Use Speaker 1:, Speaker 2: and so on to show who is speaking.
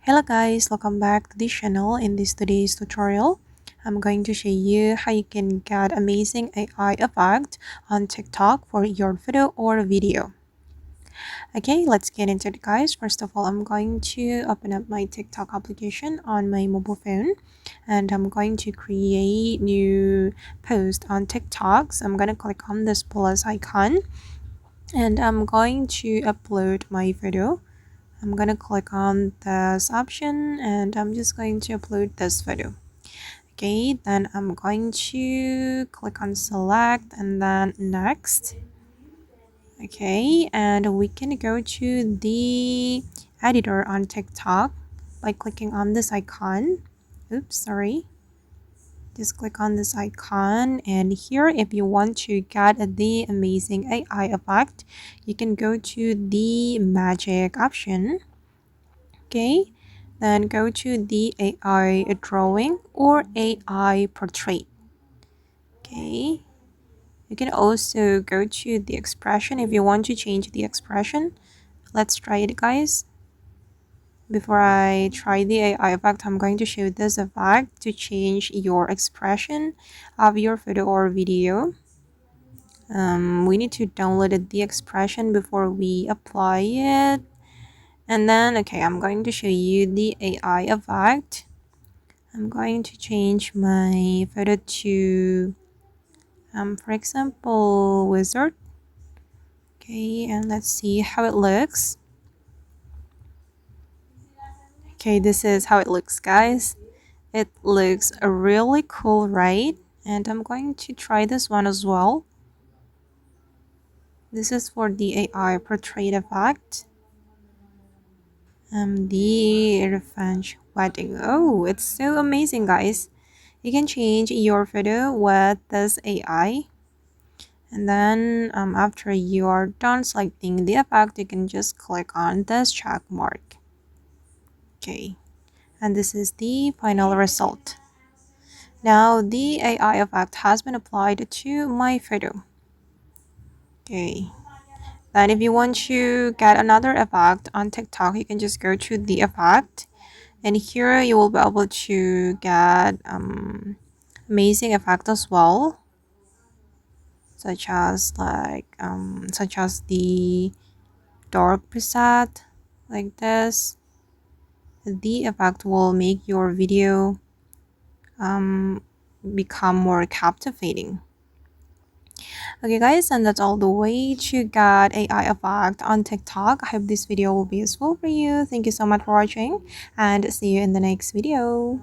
Speaker 1: Hello guys, welcome back to this channel. In today's tutorial, I'm going to show you how you can get amazing AI effect on TikTok for your photo or video. Okay, let's get into it guys. First of all, I'm going to open up my TikTok application on my mobile phone and I'm going to create new post on TikTok. So I'm going to click on this plus icon and I'm going to upload my photo. I'm gonna click on this option and I'm just going to upload this photo. Okay, then I'm going to click on select and then next. Okay, and we can go to the editor on TikTok by clicking on this icon. Oops, sorry. Just click on this icon, and here if you want to get the amazing AI effect, you can go to the magic option. Okay, then go to the AI drawing or AI portrait. Okay, you can also go to the expression if you want to change the expression. Let's try it guys. Before I try the AI effect, I'm going to show this effect to change your expression of your photo or video. We need to download the expression before we apply it. And then, okay, I'm going to show you the AI effect. I'm going to change my photo to, for example, wizard. Okay, and let's see how it looks. Okay, this is how it looks, guys. It looks really cool, right? And I'm going to try this one as well. This is for the AI portrait effect. The revenge wedding. Oh, it's so amazing, guys. You can change your photo with this AI. And then after you are done selecting the effect, you can just click on this check mark. Okay, and this is the final result. Now the AI effect has been applied to my photo. Okay, then if you want to get another effect on TikTok, you can just go to the effect, and here you will be able to get amazing effect as well, such as the dark preset like this. The effect will make your video become more captivating. Okay guys, and that's all the way to get AI effect on TikTok. I hope this video will be useful for you. Thank you so much for watching and see you in the next video.